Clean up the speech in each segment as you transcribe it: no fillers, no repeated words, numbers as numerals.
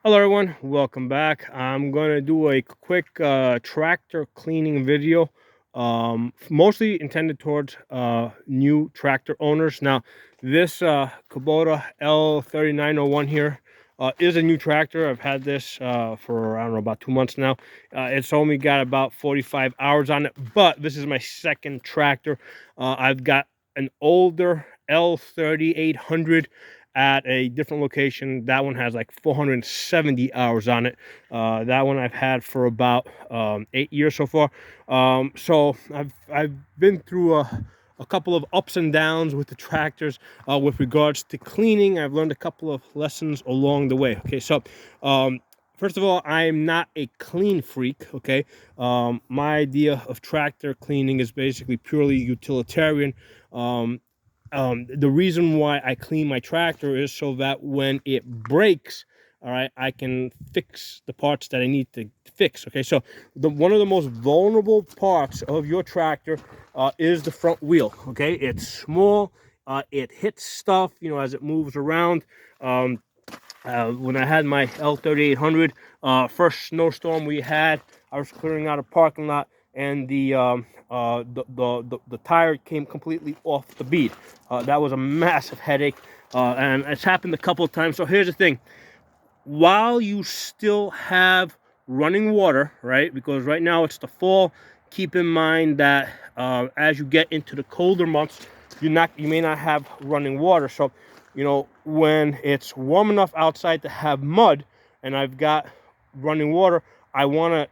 Hello everyone, welcome back. I'm going to do a quick tractor cleaning video, mostly intended towards new tractor owners. Now, this Kubota L3901 here is a new tractor. I've had this for, I don't know, about 2 months now. It's only got about 45 hours on it, but this is my second tractor. I've got an older L3800 at a different location. That one has like 470 hours on it. That one I've had for about 8 years so far. So I've been through a couple of ups and downs with the tractors with regards to cleaning. I've learned a couple of lessons along the way. Okay, so first of all, I'm not a clean freak. Okay, my idea of tractor cleaning is basically purely utilitarian. The reason why I clean my tractor is so that when it breaks, all right, I can fix the parts that I need to fix. Okay, so one of the most vulnerable parts of your tractor is the front wheel. Okay, it's small, it hits stuff, as it moves around. When I had my L3800, first snowstorm we had, I was clearing out a parking lot, and the tire came completely off the bead. That was a massive headache, and it's happened a couple of times. So here's the thing: while you still have running water, right? Because right now it's the fall. Keep in mind that as you get into the colder months, you may not have running water. So, when it's warm enough outside to have mud, and I've got running water, I wanna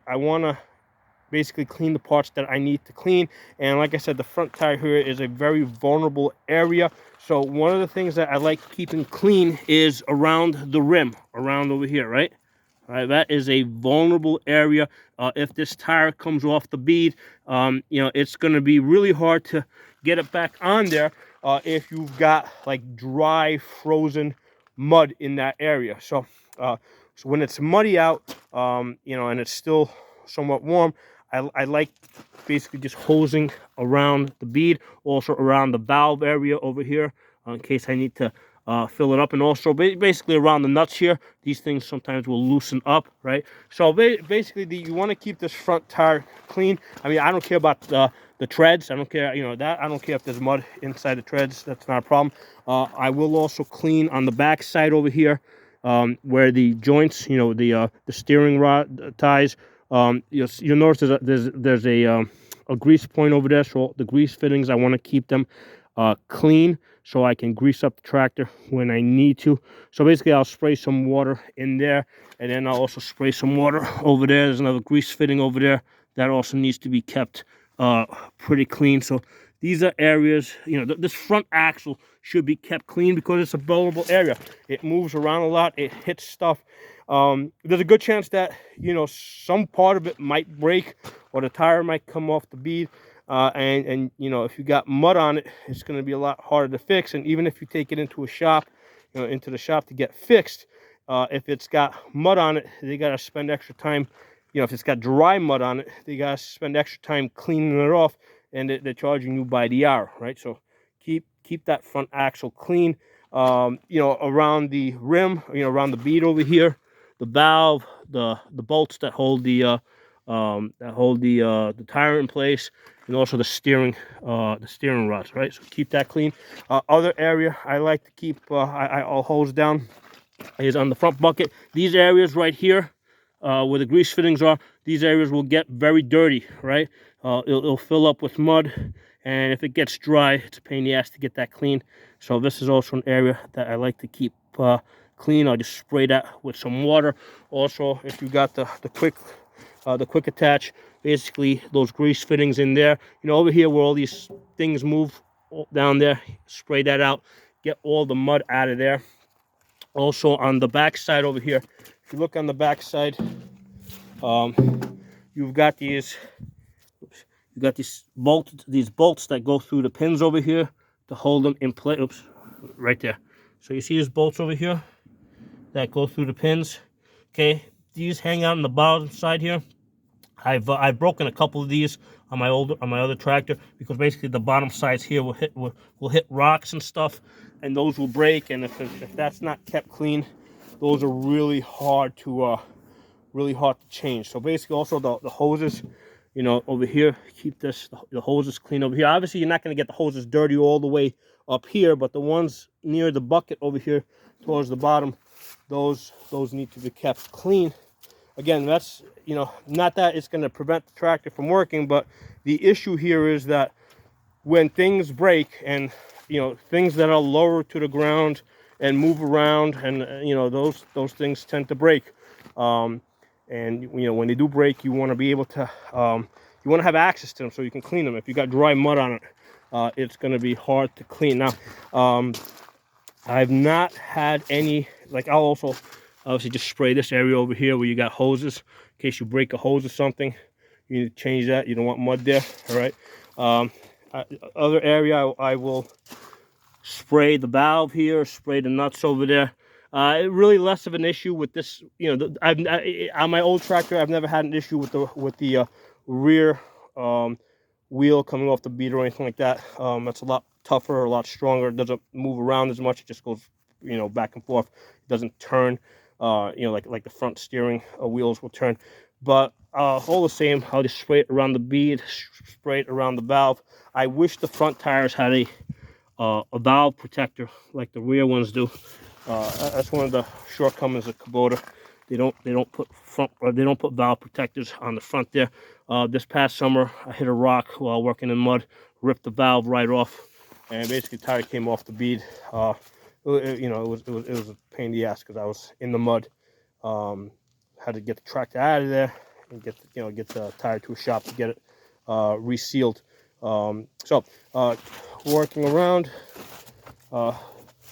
basically clean the parts that I need to clean. And like I said, the front tire here is a very vulnerable area. So one of the things that I like keeping clean is around the rim, around over here, right? All right, that is a vulnerable area. If this tire comes off the bead, it's going to be really hard to get it back on there if you've got like dry, frozen mud in that area. So when it's muddy out, and it's still somewhat warm, I like basically just hosing around the bead, also around the valve area over here, in case I need to fill it up, and also basically around the nuts here. These things sometimes will loosen up, right? So basically, you want to keep this front tire clean. I mean, I don't care about the treads. I don't care, that. I don't care if there's mud inside the treads. That's not a problem. I will also clean on the back side over here, where the joints, the steering rod ties. You'll notice there's a grease point over there. So the grease fittings, I want to keep them clean so I can grease up the tractor when I need to. So basically, I'll spray some water in there, and then I'll also spray some water over there. There's another grease fitting over there that also needs to be kept pretty clean. So these are areas, this front axle should be kept clean because it's a vulnerable area. It moves around a lot. It hits stuff. There's a good chance that, some part of it might break, or the tire might come off the bead. And if you got mud on it, it's going to be a lot harder to fix. And even if you take it into a shop, into the shop to get fixed, if it's got mud on it, they got to spend extra time. If it's got dry mud on it, they got to spend extra time cleaning it off, and they're charging you by the hour, right? So keep that front axle clean. Around the rim, around the bead over here, the valve, the bolts that hold the tire in place, and also the steering rods, right? So keep that clean. Other area I like to keep I'll hose down is on the front bucket. These areas right here, where the grease fittings are, these areas will get very dirty, right? It'll fill up with mud, and if it gets dry, it's a pain in the ass to get that clean. So this is also an area that I like to keep clean. I'll just spray that with some water. Also, if you got the quick attach, basically those grease fittings in there, over here where all these things move down there, spray that out, get all the mud out of there. Also on the back side over here, if you look on the back side, you've got these bolts that go through the pins over here to hold them in place. Oops, right there. So you see these bolts over here that go through the pins. Okay, these hang out on the bottom side here. I've broken a couple of these on my other tractor, because basically the bottom sides here will hit rocks and stuff, and those will break. And if that's not kept clean, those are really hard to change. So basically, also the hoses, you know, over here, keep the hoses clean over here. Obviously, you're not going to get the hoses dirty all the way up here, but the ones near the bucket over here towards the bottom, those need to be kept clean. Again, that's, you know, not that it's going to prevent the tractor from working, but the issue here is that when things break, and you know, things that are lower to the ground and move around, and you know, those things tend to break. And you know, when they do break, you want to be able to you want to have access to them so you can clean them. If you got dry mud on it, it's going to be hard to clean. Now, I've not had any, like, I'll also obviously just spray this area over here where you got hoses in case you break a hose or something. You need to change that. You don't want mud there. All right. Other area, I will spray the valve here, spray the nuts over there. Really less of an issue with this. You know, on my old tractor, I've never had an issue with the rear wheel coming off the bead or anything like that. That's a lot tougher, a lot stronger. It doesn't move around as much. It just goes, you know, back and forth. It doesn't turn, you know, like the front steering wheels will turn. But all the same, I'll just spray it around the bead, spray it around the valve. I wish the front tires had a valve protector like the rear ones do. That's one of the shortcomings of Kubota. They don't put valve protectors on the front there. This past summer, I hit a rock while working in mud, ripped the valve right off, and basically the tire came off the bead. You know, it was a pain in the ass because I was in the mud. Had to get the tractor out of there and get the tire to a shop to get it resealed. So working around.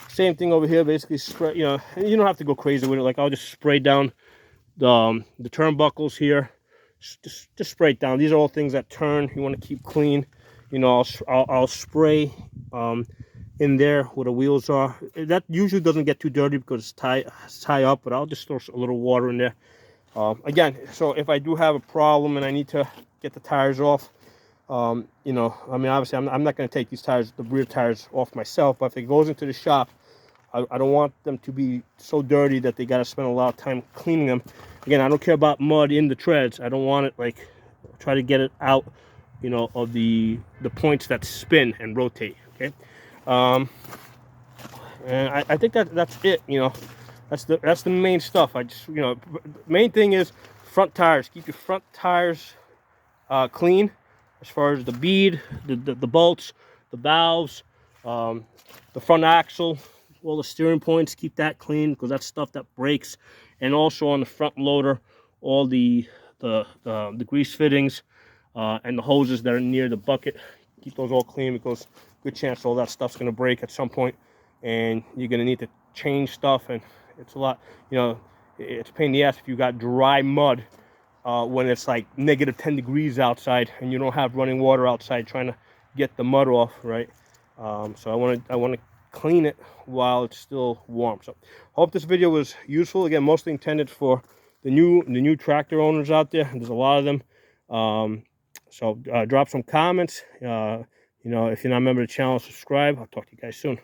Same thing over here, basically spray, you know, you don't have to go crazy with it. Like, I'll just spray down the turnbuckles here. Just spray it down. These are all things that turn. You want to keep clean. You know, I'll spray in there where the wheels are. That usually doesn't get too dirty because it's tie up, but I'll just throw a little water in there. Again, so if I do have a problem and I need to get the tires off, you know, I mean, obviously I'm not going to take these tires, the rear tires, off myself, but if it goes into the shop, I don't want them to be so dirty that they got to spend a lot of time cleaning them. Again, I don't care about mud in the treads. I don't want it, like, try to get it out, you know, of the points that spin and rotate. Okay. And I think that's it. You know, that's the main stuff. I just, you know, main thing is front tires. Keep your front tires clean, as far as the bead, the bolts, the valves, the front axle, all the steering points. Keep that clean because that's stuff that breaks. And also on the front loader, all the grease fittings and the hoses that are near the bucket. Keep those all clean because good chance all that stuff's going to break at some point, and you're going to need to change stuff. And it's a lot, you know, it's a pain in the ass if you got dry mud when it's like -10 degrees outside and you don't have running water outside trying to get the mud off, right? So I want to clean it while it's still warm. So hope this video was useful. Again, mostly intended for the new tractor owners out there. There's a lot of them. So drop some comments. You know, if you're not a member of the channel, subscribe. I'll talk to you guys soon.